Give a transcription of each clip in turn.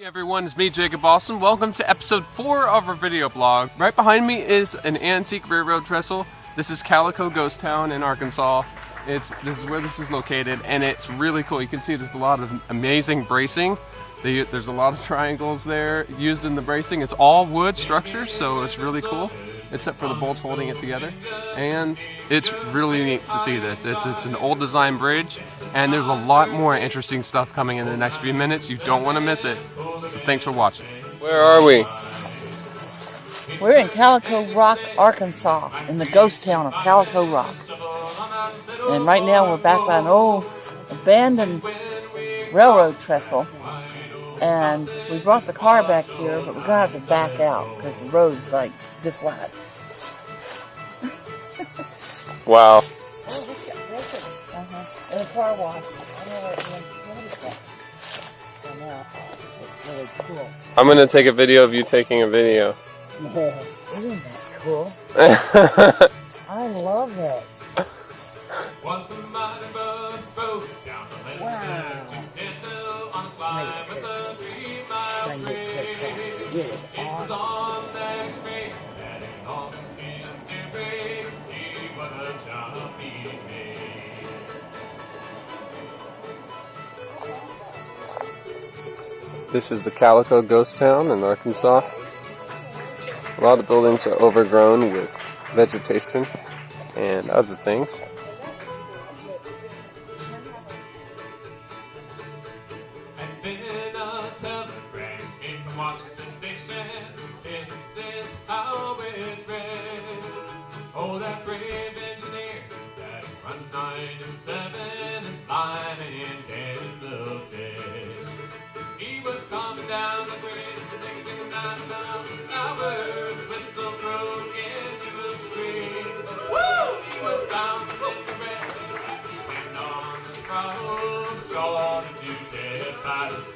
Hey everyone, it's me, Jacob Austin. Welcome to episode 4 of our video blog. Right behind me is an antique railroad trestle. This is Calico Ghost Town in Arkansas. This is where this is located, and it's really cool. You can see there's a lot of amazing bracing. There's a lot of triangles there used in the bracing. It's all wood structure, so it's really cool, except for the bolts holding it together. And it's really neat to see this. It's an old design bridge, and there's a lot more interesting stuff coming in the next few minutes. You don't want to miss it. So thanks for watching. Where are we? We're in Calico Rock, Arkansas, in the ghost town of Calico Rock. And right now we're back by an old abandoned railroad trestle. And we brought the car back here, but we're going to have to back out because the road's like this wide. Wow. Oh, look at this. And a car wash. I know what is that. I know. It's really cool. I'm going to take a video of you taking a video. Yeah. Isn't that cool? I love it. Wow. This is the Calico Ghost Town in Arkansas. A lot of buildings are overgrown with vegetation and other things. And then a telegram came from Washington Station. This is how it read. Oh, that brave engineer that runs 97 is lying dead in the bed. He was coming down the bridge, taking 9,000 hours, whistle broke into a scream. Woo! He was bound in the red, and on the cross, gone to death by the sea.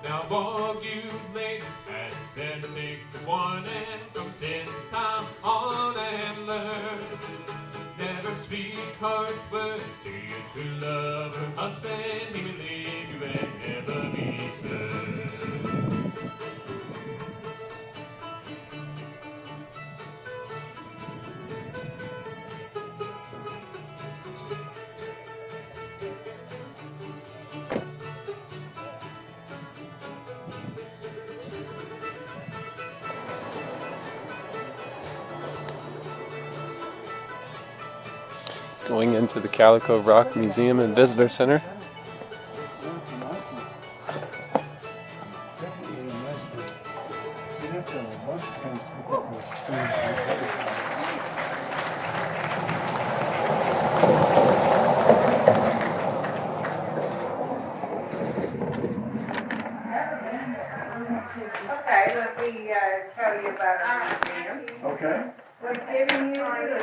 Now all you ladies had better take the warning from this time on and learn. Never speak harsh words to your true love or husband. He will leave you and never return. Going into the Calico Rock Museum and Visitor Center. Okay, let me tell you about our museum. Okay. We're giving you the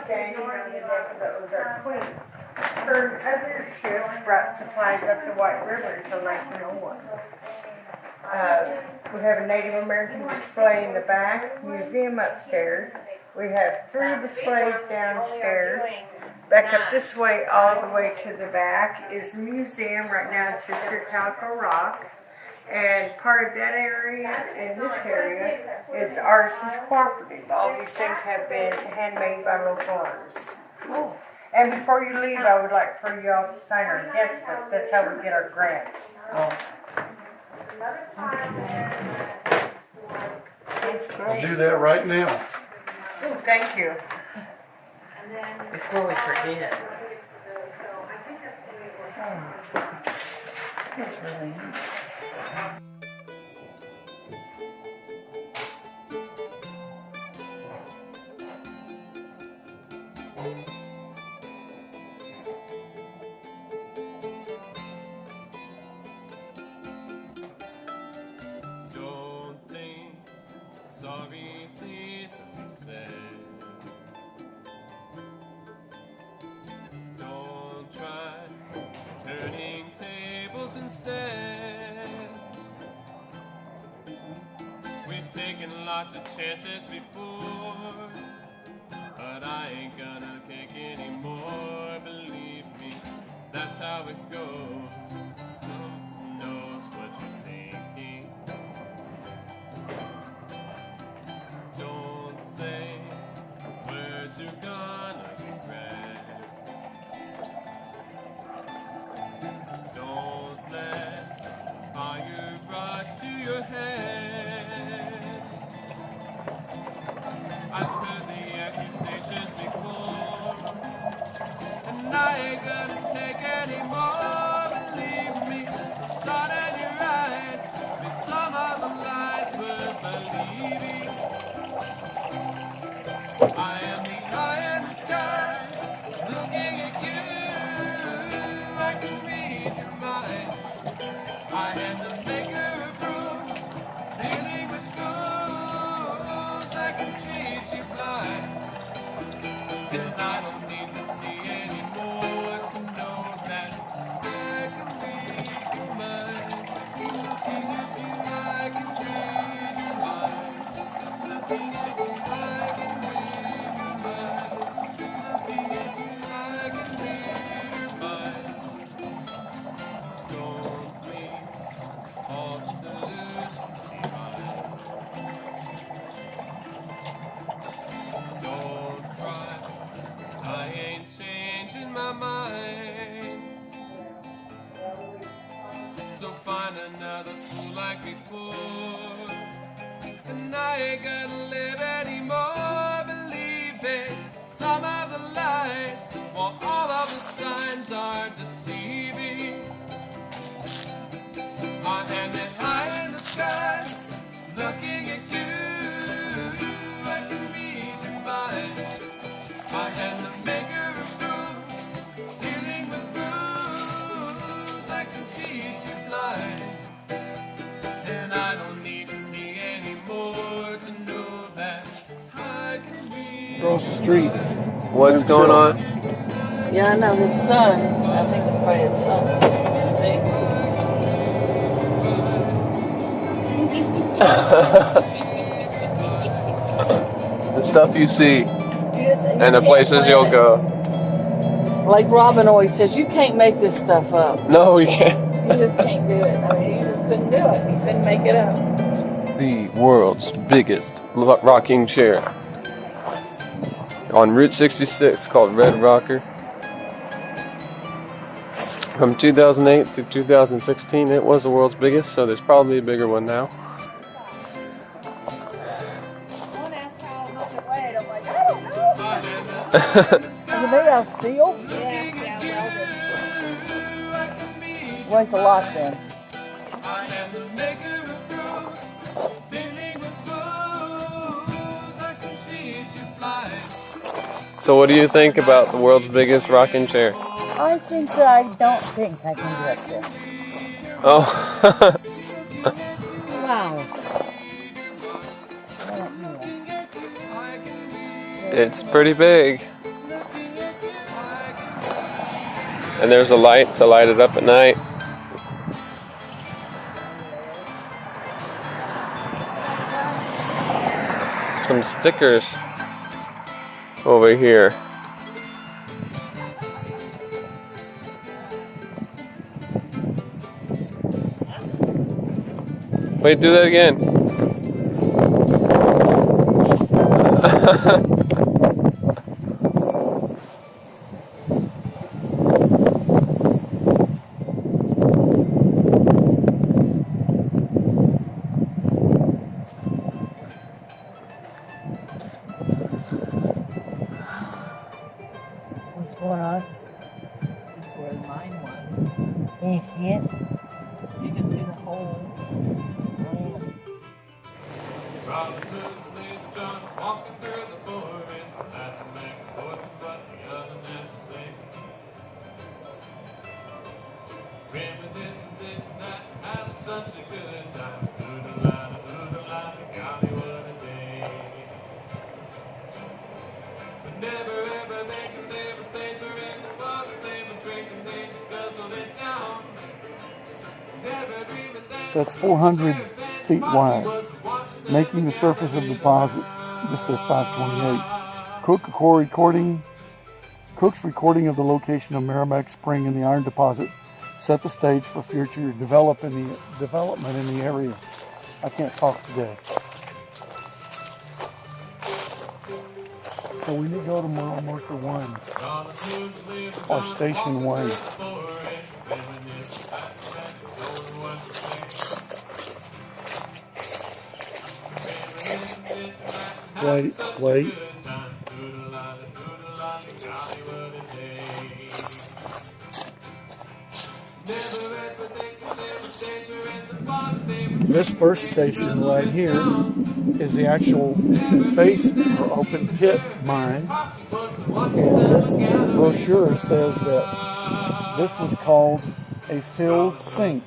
standing on the deck of the Ozark Queen. Her other ships brought supplies up the White River until 1901. We have a Native American display in the back, museum upstairs. We have 3 displays downstairs. Back up this way, all the way to the back, is the museum. Right now it's just here at Calico Rock. And part of that area and this area is the Artisans Cooperative. All these things have been handmade by local artists. And before you leave, I would like for you all to sign our guest book. That's how we get our grants. That's I'll great. do that right now. Ooh, thank you. Before we forget. That's really neat. sorry season said. Don't try turning tables instead. We've taken lots of chances before, but I ain't gonna kick anymore, believe me, that's how it goes. Someone knows what you're thinking. Don't say words you're gonna regret. Don't let fire rush to your head. I've heard the accusations before, and I ain't gonna take any more. Believe me, the sun in your eyes makes some of the lies worth believing. I am the eye in the sky, looking at you. I can read your mind. I am the maker of rules, dealing with fools. I can treat you blind, and I don't need to see anymore to know that I can read your mind. Looking at you, I can read your mind. Looking at you, I can read your mind. Looking at you, I can read your mind. Don't leave all solutions behind. Don't cry, 'cause I ain't changing my mind. So find another fool like before, and I ain't gonna live anymore, believing some of the lies, while all of the signs are deceiving. I am the eye in the sky, looking at you. I can read your mind. I am the maker of rules, dealing with rules. I can cheat you blind, and I don't need to see any more to know that I can read. Across the street. What's going on? Yeah, I know his son. I think it's by his son. See? The stuff you see and the places you'll go. Like Robin always says, you can't make this stuff up. No, you can't. You just can't do it. I mean, you just couldn't do it. You couldn't make it up. The world's biggest rocking chair on Route 66 called Red Rocker. From 2008 to 2016, it was the world's biggest, so there's probably a bigger one now. Someone asked how much it weighed. I'm like, I don't know. Is it made out of steel? Yeah, welded. Weighs a lot then. I am the maker of rules, dealing with fools. I can treat you blind. So, what do you think about the world's biggest rocking chair? I think that I don't think I can do it this. Oh, Wow. it's pretty big. And there's a light to light it up at night. Some stickers over here. Wait, do that again. What's going on? That's where mine was. Can you see it? You can see the hole. Robin Hood, Little John, walking through the forest, laughing back and forth, but the other has to say. Reminiscing, did not have such a good time. Oodalala, oodalala, golly, what a day. That's 400 feet wide, making the surface of the deposit, this says 528. Cook's recording of the location of Meramec Spring and the iron deposit set the stage for future development in the area. I can't talk today. So we need to go to mile marker 1, or station 1. Wait. This first station right here is the actual face or open pit mine. And this brochure says that this was called a filled sink.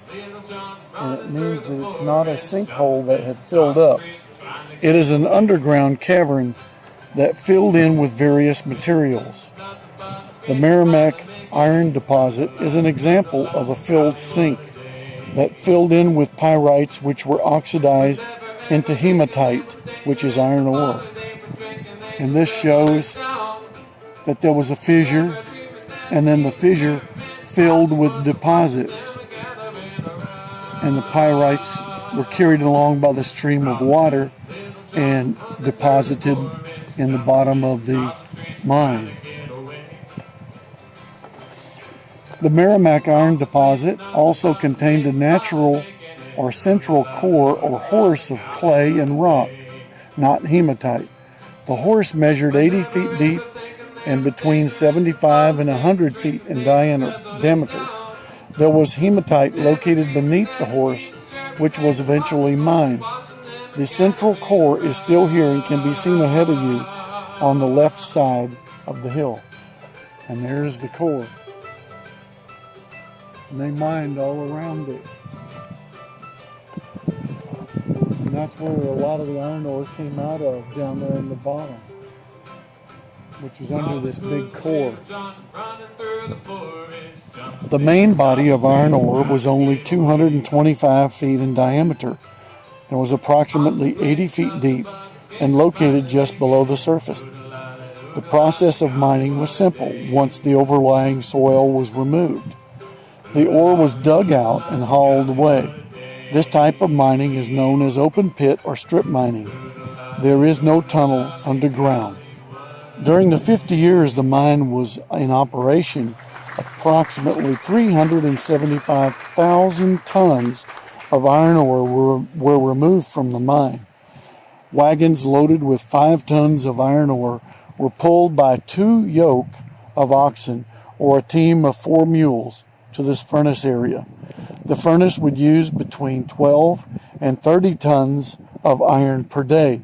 And it means that it's not a sinkhole that had filled up. It is an underground cavern that filled in with various materials. The Meramec iron deposit is an example of a filled sink that filled in with pyrites which were oxidized into hematite, which is iron ore. And this shows that there was a fissure, and then the fissure filled with deposits. And the pyrites were carried along by the stream of water and deposited in the bottom of the mine. The Meramec iron deposit also contained a natural or central core or horse of clay and rock, not hematite. The horse measured 80 feet deep and between 75 and 100 feet in diameter. There was hematite located beneath the horse, which was eventually mined. The central core is still here and can be seen ahead of you on the left side of the hill. And there's the core. And they mined all around it. And that's where a lot of the iron ore came out of, down there in the bottom, which is under this big core. The main body of iron ore was only 225 feet in diameter and was approximately 80 feet deep and located just below the surface. The process of mining was simple once the overlying soil was removed. The ore was dug out and hauled away. This type of mining is known as open pit or strip mining. There is no tunnel underground. During the 50 years the mine was in operation, approximately 375,000 tons of iron ore were removed from the mine. Wagons loaded with 5 tons of iron ore were pulled by 2 yoke of oxen or a team of 4 mules to this furnace area. The furnace would use between 12 and 30 tons of iron per day,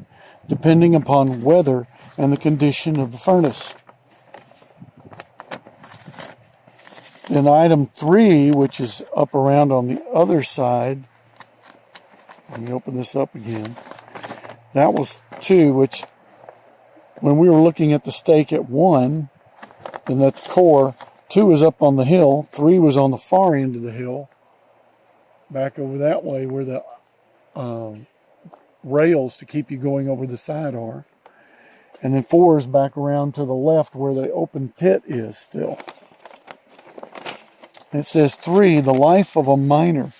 depending upon weather and the condition of the furnace. Then item 3, which is up around on the other side, let me open this up again. That was 2, which when we were looking at the stake at 1, then that core, 2 was up on the hill, 3 was on the far end of the hill, back over that way where the rails to keep you going over the side are. And then 4 is back around to the left where the open pit is still. It says 3, the life of a miner.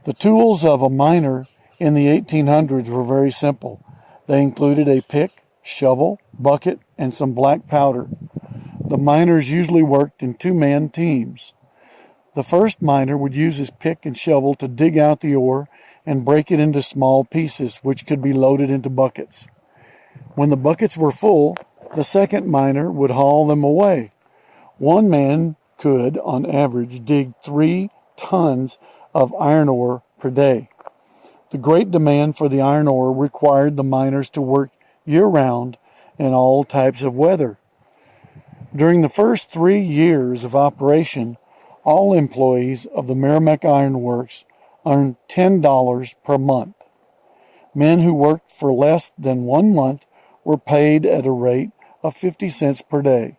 The tools of a miner in the 1800s were very simple. They included a pick, shovel, bucket, and some black powder. The miners usually worked in 2-man teams. The first miner would use his pick and shovel to dig out the ore and break it into small pieces, which could be loaded into buckets. When the buckets were full, the second miner would haul them away. One man could, on average, dig 3 tons of iron ore per day. The great demand for the iron ore required the miners to work year-round in all types of weather. During the first 3 years of operation, all employees of the Meramec Iron Works earned $10 per month. Men who worked for less than 1 month were paid at a rate of 50 cents per day.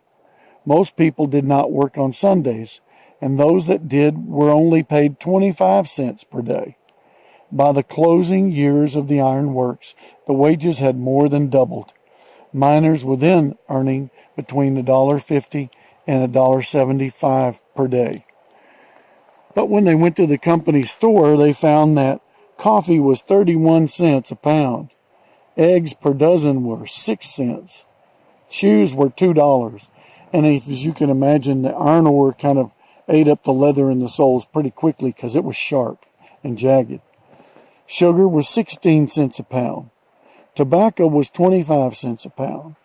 Most people did not work on Sundays, and those that did were only paid 25 cents per day. By the closing years of the iron works, the wages had more than doubled. Miners were then earning between $1.50 and $1.75 per day. But when they went to the company store, they found that coffee was 31 cents a pound. Eggs per dozen were 6 cents. Shoes were $2. And as you can imagine, the iron ore kind of ate up the leather in the soles pretty quickly because it was sharp and jagged. Sugar was 16 cents a pound. Tobacco was 25 cents a pound.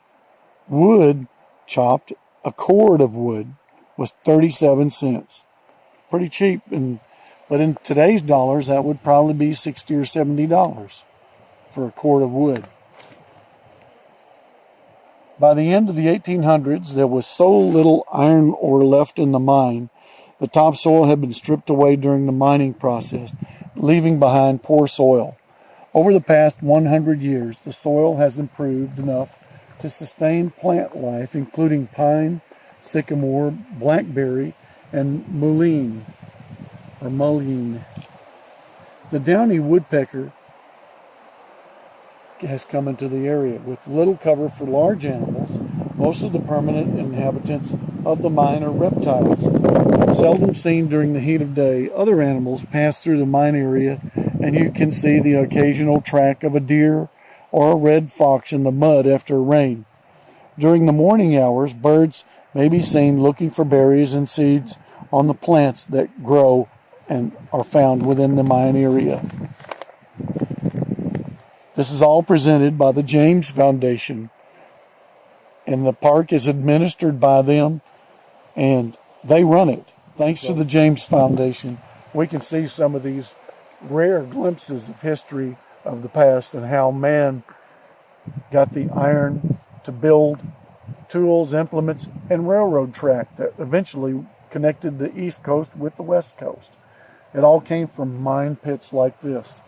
Wood, chopped, a cord of wood, was 37 cents. Pretty cheap, but in today's dollars, that would probably be $60 or $70 for a cord of wood. By the end of the 1800s, there was so little iron ore left in the mine, the topsoil had been stripped away during the mining process, leaving behind poor soil. Over the past 100 years, the soil has improved enough to sustain plant life, including pine, sycamore, blackberry, and mullein. The downy woodpecker has come into the area. With little cover for large animals, most of the permanent inhabitants of the mine are reptiles. Seldom seen during the heat of day, other animals pass through the mine area, and you can see the occasional track of a deer or a red fox in the mud after rain. During the morning hours, birds may be seen looking for berries and seeds on the plants that grow and are found within the mine area. This is all presented by the James Foundation, and the park is administered by them, and they run it. Thanks to the James Foundation, we can see some of these rare glimpses of history of the past and how man got the iron to build tools, implements, and railroad track that eventually connected the East Coast with the West Coast. It all came from mine pits like this.